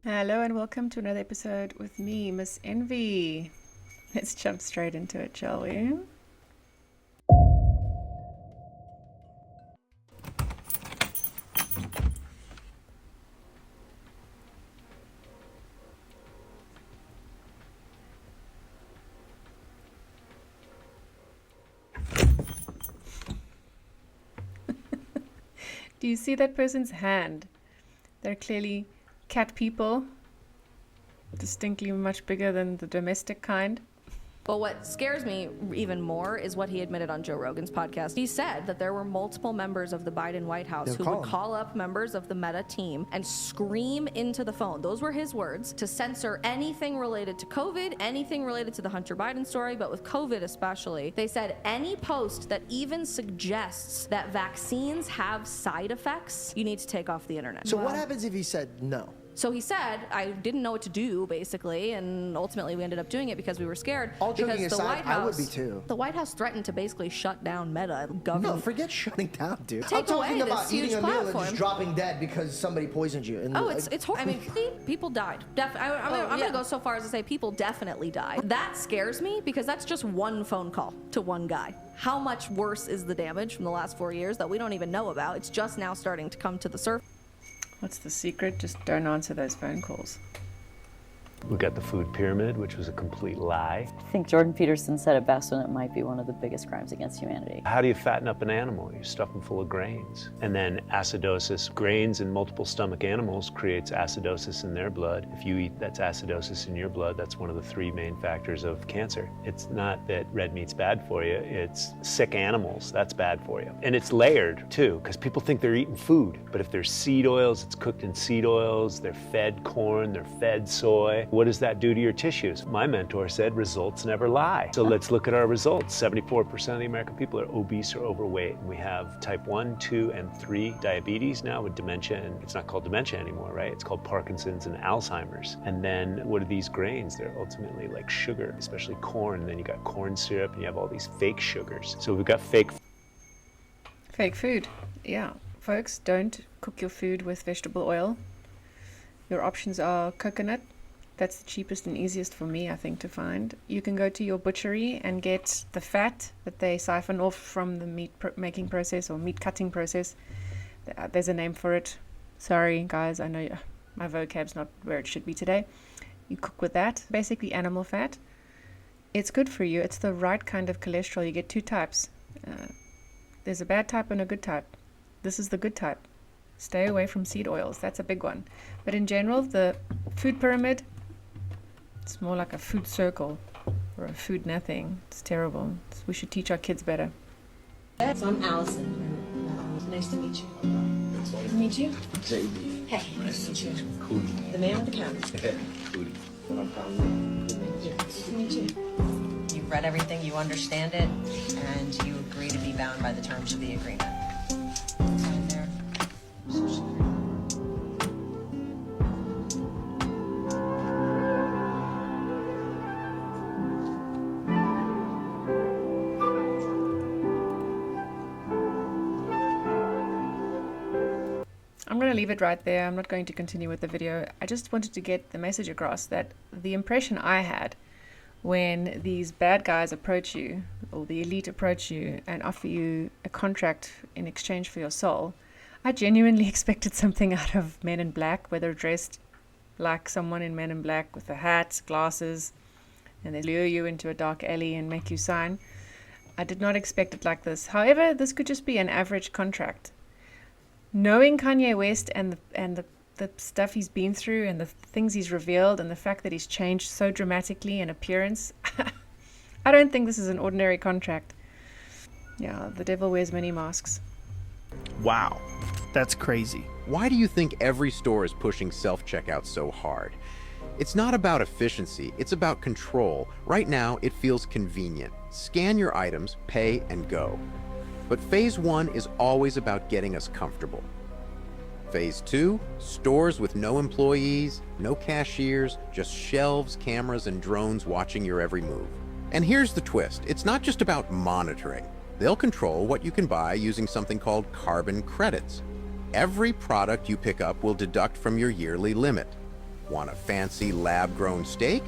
Hello and welcome to another episode with me, Miss Envy. Let's jump straight into it, shall we? Do you see that person's hand? They're clearly cat people, distinctly much bigger than the domestic kind. But what scares me even more is what he admitted on Joe Rogan's podcast. He said that there were multiple members of the Biden White House who would call up members of the MEDA team and scream into the phone. Those were his words, to censor anything related to COVID, anything related to the Hunter Biden story, but with COVID especially. They said any post that even suggests that vaccines have side effects, you need to take off the internet. So what happens if he said no? So he said, I didn't know what to do, basically, and ultimately we ended up doing it because we were scared. All joking because the aside, White House, I would be too. The White House threatened to basically shut down MEDA. No, forget shutting down, dude. Take I'm talking away about this eating huge a meal and platform. just dropping dead because somebody poisoned you. And It's horrible. I mean, people died. I'm gonna go so far as to say people definitely died. That scares me because that's just one phone call to one guy. How much worse is the damage from the last 4 years that we don't even know about? It's just now starting to come to the surface. What's the secret? Just don't answer those phone calls. We got the food pyramid, which was a complete lie. I think Jordan Peterson said it best when it might be one of the biggest crimes against humanity. How do you fatten up an animal? You stuff them full of grains. And then acidosis. Grains in multiple stomach animals creates acidosis in their blood. If you eat that's acidosis in your blood, that's one of the three main factors of cancer. It's not that red meat's bad for you, it's sick animals, that's bad for you. And it's layered too, because people think they're eating food. But if there's seed oils, it's cooked in seed oils, they're fed corn, they're fed soy. What does that do to your tissues? My mentor said results never lie. So let's look at our results. 74% of the American people are obese or overweight. And we have type 1, 2, and 3 diabetes now with dementia. And it's not called dementia anymore, right? It's called Parkinson's and Alzheimer's. And then what are these grains? They're ultimately like sugar, especially corn. And then you got corn syrup and you have all these fake sugars. So we've got fake food. Yeah. Folks, don't cook your food with vegetable oil. Your options are coconut. That's the cheapest and easiest for me, I think, to find. You can go to your butchery and get the fat that they siphon off from the meat making process or meat cutting process. There's a name for it. Sorry, guys, I know my vocab's not where it should be today. You cook with that, basically animal fat. It's good for you. It's the right kind of cholesterol. You get two types. There's a bad type and a good type. This is the good type. Stay away from seed oils. That's a big one. But in general, the food pyramid, it's more like a food circle or a food nothing. It's terrible. We should teach our kids better. So I'm Allison. Nice to meet you. Nice to meet you. JB. Hey, nice to meet you. Cool. The man with the camera. Cool. Nice to meet you. You've read everything, you understand it, and you agree to be bound by the terms of the agreement. Sign there. I'm going to leave it right there. I'm not going to continue with the video. I just wanted to get the message across that the impression I had when these bad guys approach you, or the elite approach you and offer you a contract in exchange for your soul, I genuinely expected something out of Men in Black, whether dressed like someone in Men in Black with a hat, glasses, and they lure you into a dark alley and make you sign. I did not expect it like this. However, this could just be an average contract. Knowing Kanye West and the stuff he's been through and the things he's revealed and the fact that he's changed so dramatically in appearance, I don't think this is an ordinary contract. Yeah, the devil wears many masks. Wow, that's crazy. Why do you think every store is pushing self-checkout so hard? It's not about efficiency, it's about control. Right now, it feels convenient. Scan your items, pay, and go. But phase 1 is always about getting us comfortable. Phase 2, stores with no employees, no cashiers, just shelves, cameras, and drones watching your every move. And here's the twist, it's not just about monitoring. They'll control what you can buy using something called carbon credits. Every product you pick up will deduct from your yearly limit. Want a fancy lab-grown steak?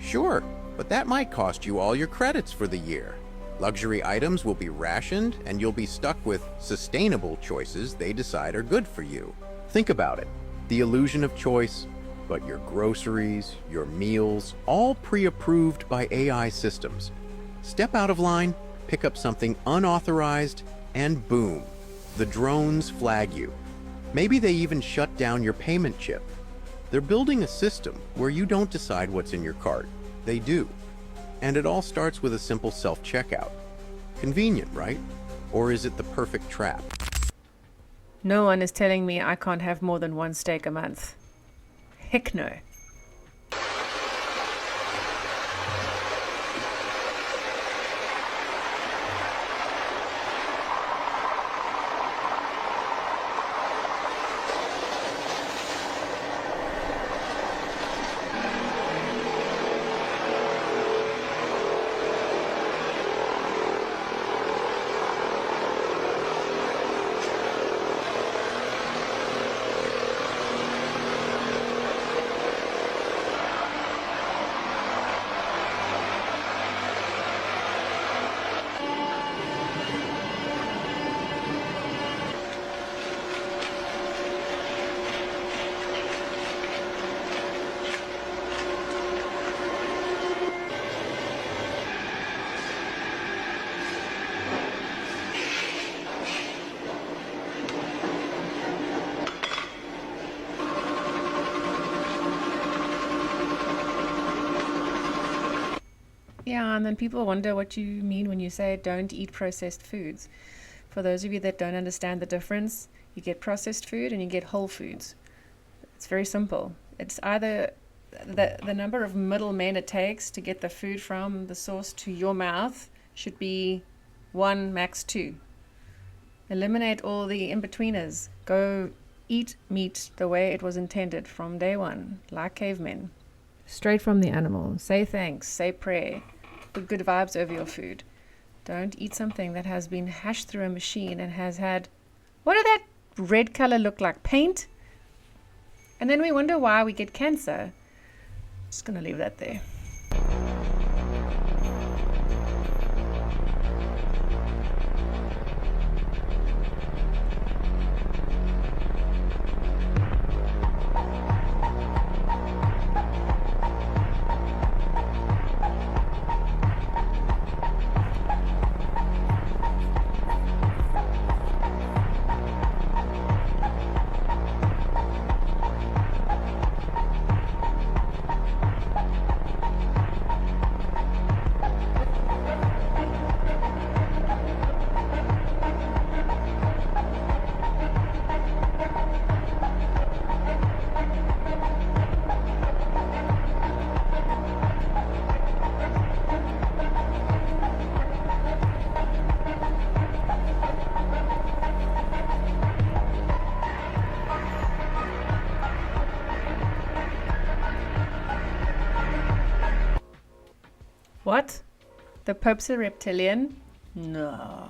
Sure, but that might cost you all your credits for the year. Luxury items will be rationed, and you'll be stuck with sustainable choices they decide are good for you. Think about it. The illusion of choice, but your groceries, your meals, all pre-approved by AI systems. Step out of line, pick up something unauthorized, and boom, the drones flag you. Maybe they even shut down your payment chip. They're building a system where you don't decide what's in your cart. They do. And it all starts with a simple self-checkout. Convenient, right? Or is it the perfect trap? No one is telling me I can't have more than one steak a month. Heck no. Yeah, and then people wonder what you mean when you say don't eat processed foods. For those of you that don't understand the difference, you get processed food and you get whole foods. It's very simple. It's either the number of middlemen it takes to get the food from the source to your mouth should be 1, max 2. Eliminate all the in-betweeners. Go eat meat the way it was intended from day one, like cavemen. Straight from the animal. Say thanks, say prayer. Put good vibes over your food. Don't eat something that has been hashed through a machine and has had, what did that red color look like? Paint? And then we wonder why we get cancer. Just gonna leave that there. What? The Pope's a reptilian? No.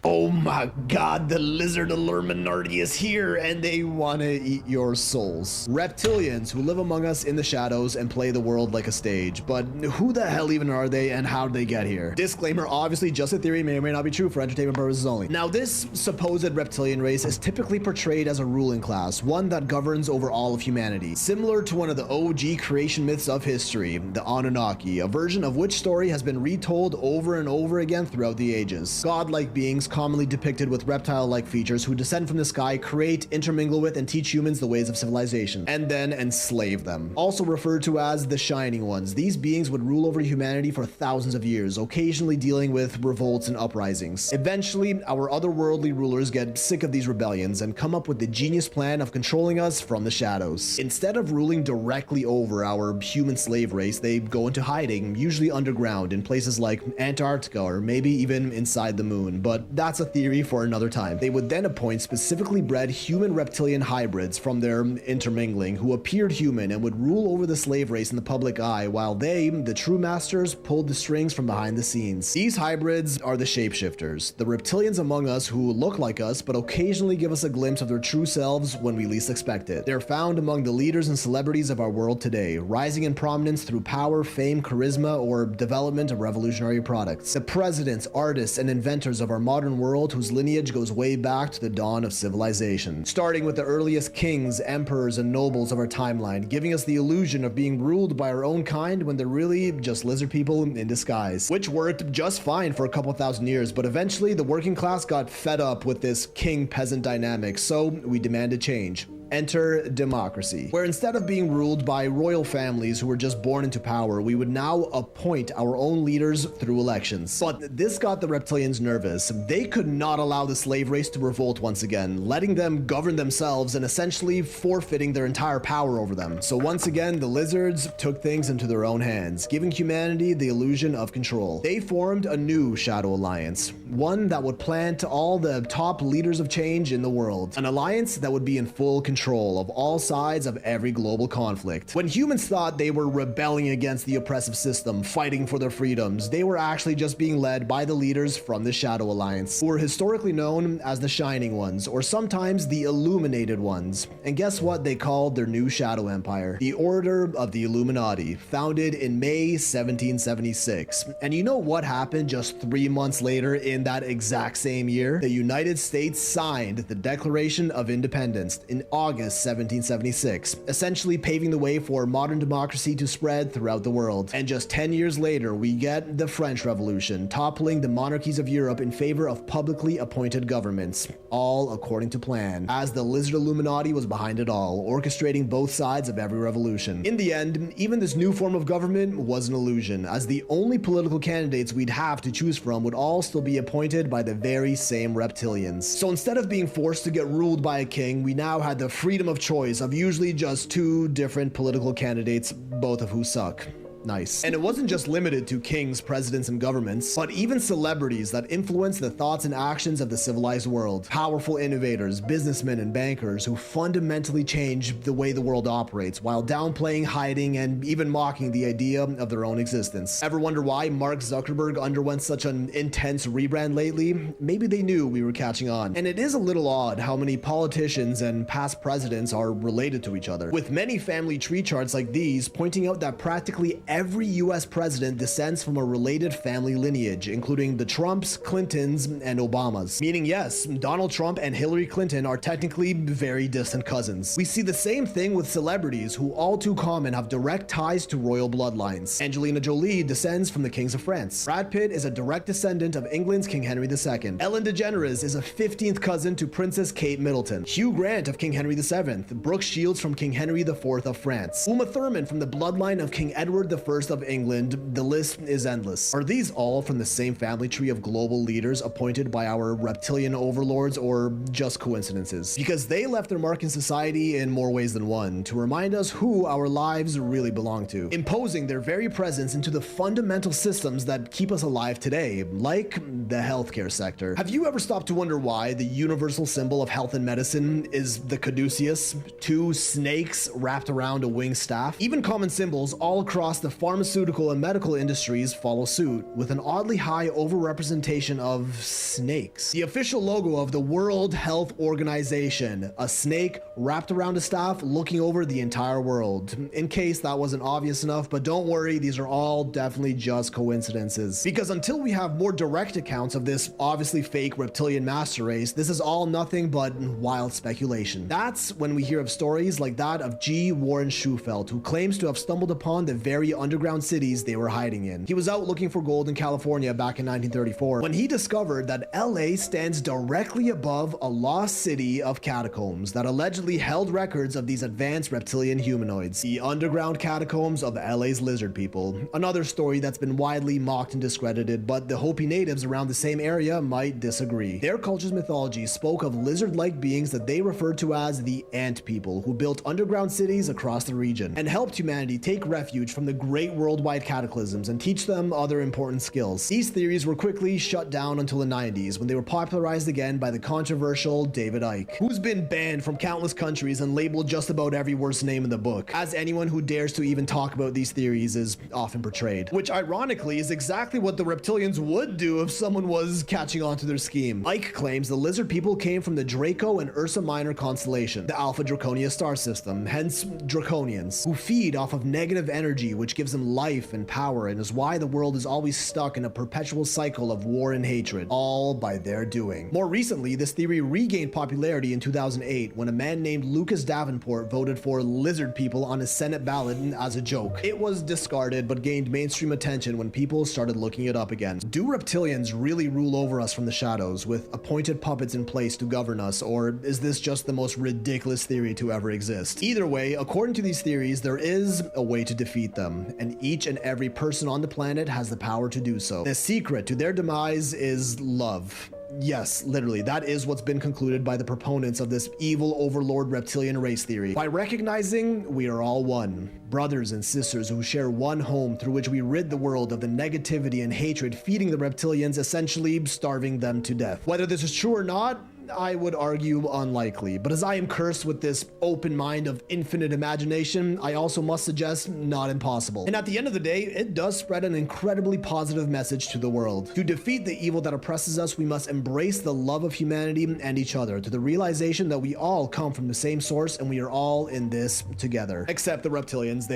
Oh my god, the lizard Illuminati is here and they want to eat your souls. Reptilians who live among us in the shadows and play the world like a stage. But who the hell even are they and how did they get here? Disclaimer, obviously just a theory, may or may not be true, for entertainment purposes only. Now this supposed reptilian race is typically portrayed as a ruling class, one that governs over all of humanity. Similar to one of the OG creation myths of history, the Anunnaki, a version of which story has been retold over and over again throughout the ages. Godlike beings commonly depicted with reptile-like features who descend from the sky, create, intermingle with, and teach humans the ways of civilization, and then enslave them. Also referred to as the Shining Ones, these beings would rule over humanity for thousands of years, occasionally dealing with revolts and uprisings. Eventually, our otherworldly rulers get sick of these rebellions and come up with the genius plan of controlling us from the shadows. Instead of ruling directly over our human slave race, they go into hiding, usually underground in places like Antarctica or maybe even inside the moon. But that's a theory for another time. They would then appoint specifically bred human-reptilian hybrids from their intermingling who appeared human and would rule over the slave race in the public eye, while they, the true masters, pulled the strings from behind the scenes. These hybrids are the shapeshifters, the reptilians among us who look like us but occasionally give us a glimpse of their true selves when we least expect it. They're found among the leaders and celebrities of our world today, rising in prominence through power, fame, charisma, or development of revolutionary products. The presidents, artists, and inventors of our modern world whose lineage goes way back to the dawn of civilization, starting with the earliest kings, emperors, and nobles of our timeline, giving us the illusion of being ruled by our own kind when they're really just lizard people in disguise, which worked just fine for a couple thousand years, but eventually the working class got fed up with this king-peasant dynamic, so we demanded change. Enter democracy, where instead of being ruled by royal families who were just born into power, we would now appoint our own leaders through elections. But this got the reptilians nervous. They could not allow the slave race to revolt once again, letting them govern themselves and essentially forfeiting their entire power over them. So once again, the lizards took things into their own hands, giving humanity the illusion of control. They formed a new shadow alliance, one that would plant all the top leaders of change in the world, an alliance that would be in full control of all sides of every global conflict. When humans thought they were rebelling against the oppressive system, fighting for their freedoms, they were actually just being led by the leaders from the Shadow Alliance, who were historically known as the Shining Ones, or sometimes the Illuminated Ones. And guess what they called their new Shadow Empire? The Order of the Illuminati, founded in May 1776. And you know what happened just 3 months later in that exact same year? The United States signed the Declaration of Independence in August 1776, essentially paving the way for modern democracy to spread throughout the world. And just 10 years later, we get the French Revolution, toppling the monarchies of Europe in favor of publicly appointed governments, all according to plan, as the Lizard Illuminati was behind it all, orchestrating both sides of every revolution. In the end, even this new form of government was an illusion, as the only political candidates we'd have to choose from would all still be appointed by the very same reptilians. So instead of being forced to get ruled by a king, we now had the freedom of choice of usually just 2 different political candidates, both of who suck. Nice. And it wasn't just limited to kings, presidents, and governments, but even celebrities that influence the thoughts and actions of the civilized world. Powerful innovators, businessmen, and bankers who fundamentally change the way the world operates while downplaying, hiding, and even mocking the idea of their own existence. Ever wonder why Mark Zuckerberg underwent such an intense rebrand lately? Maybe they knew we were catching on. And it is a little odd how many politicians and past presidents are related to each other, with many family tree charts like these pointing out that practically every US president descends from a related family lineage, including the Trumps, Clintons, and Obamas. Meaning, yes, Donald Trump and Hillary Clinton are technically very distant cousins. We see the same thing with celebrities who all too common have direct ties to royal bloodlines. Angelina Jolie descends from the kings of France. Brad Pitt is a direct descendant of England's King Henry II. Ellen DeGeneres is a 15th cousin to Princess Kate Middleton. Hugh Grant of King Henry VII. Brooke Shields from King Henry IV of France. Uma Thurman from the bloodline of King Edward I of England. The list is endless. Are these all from the same family tree of global leaders appointed by our reptilian overlords, or just coincidences? Because they left their mark in society in more ways than one, to remind us who our lives really belong to, imposing their very presence into the fundamental systems that keep us alive today, like the healthcare sector. Have you ever stopped to wonder why the universal symbol of health and medicine is the caduceus, 2 snakes wrapped around a winged staff? Even common symbols all across the pharmaceutical and medical industries follow suit, with an oddly high overrepresentation of snakes. The official logo of the World Health Organization, a snake wrapped around a staff looking over the entire world. In case that wasn't obvious enough, but don't worry, these are all definitely just coincidences. Because until we have more direct accounts of this obviously fake reptilian master race, this is all nothing but wild speculation. That's when we hear of stories like that of G. Warren Schufelt, who claims to have stumbled upon the very underground cities they were hiding in. He was out looking for gold in California back in 1934 when he discovered that LA stands directly above a lost city of catacombs that allegedly held records of these advanced reptilian humanoids, the underground catacombs of LA's lizard people. Another story that's been widely mocked and discredited, but the Hopi natives around the same area might disagree. Their culture's mythology spoke of lizard-like beings that they referred to as the Ant People, who built underground cities across the region and helped humanity take refuge from the great worldwide cataclysms and teach them other important skills. These theories were quickly shut down until the 90s, when they were popularized again by the controversial David Icke, who's been banned from countless countries and labeled just about every worst name in the book, as anyone who dares to even talk about these theories is often portrayed. Which ironically is exactly what the reptilians would do if someone was catching on to their scheme. Icke claims the lizard people came from the Draco and Ursa Minor constellation, the Alpha Draconia star system, hence Draconians, who feed off of negative energy which gives them life and power, and is why the world is always stuck in a perpetual cycle of war and hatred, all by their doing. More recently, this theory regained popularity in 2008 when a man named Lucas Davenport voted for lizard people on his Senate ballot as a joke. It was discarded but gained mainstream attention when people started looking it up again. Do reptilians really rule over us from the shadows with appointed puppets in place to govern us, or is this just the most ridiculous theory to ever exist? Either way, according to these theories, there is a way to defeat them, and each and every person on the planet has the power to do so. The secret to their demise is love. Yes, literally, that is what's been concluded by the proponents of this evil overlord reptilian race theory. By recognizing we are all one, brothers and sisters who share one home through which we rid the world of the negativity and hatred feeding the reptilians, essentially starving them to death. Whether this is true or not, I would argue unlikely, but as I am cursed with this open mind of infinite imagination, I also must suggest not impossible. And at the end of the day, it does spread an incredibly positive message to the world. To defeat the evil that oppresses us, we must embrace the love of humanity and each other, to the realization that we all come from the same source and we are all in this together. Except the reptilians,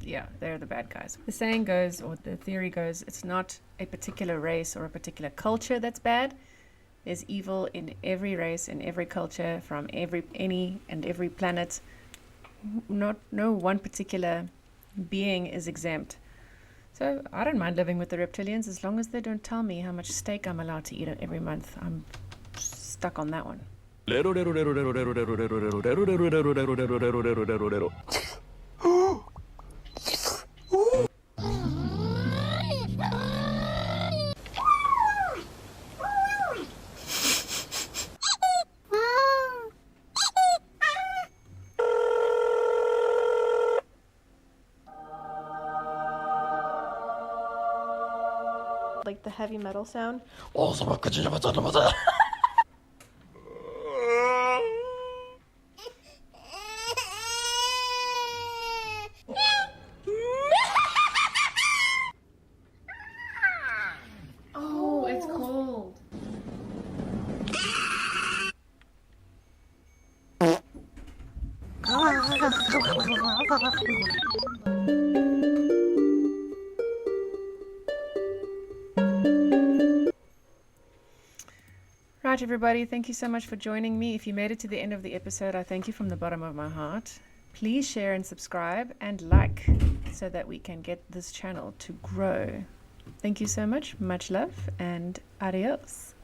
Yeah, they're the bad guys. The saying goes, or the theory goes, it's not a particular race or a particular culture that's bad. There's evil in every race, in every culture, from any and every planet. No one particular being is exempt. So I don't mind living with the reptilians as long as they don't tell me how much steak I'm allowed to eat every month. I'm stuck on that one. Like the heavy metal sound. Oh, it's cold. Right, everybody, thank you so much for joining me. If you made it to the end of the episode, I thank you from the bottom of my heart. Please share and subscribe and like so that we can get this channel to grow. Thank you so much. Much love and adios.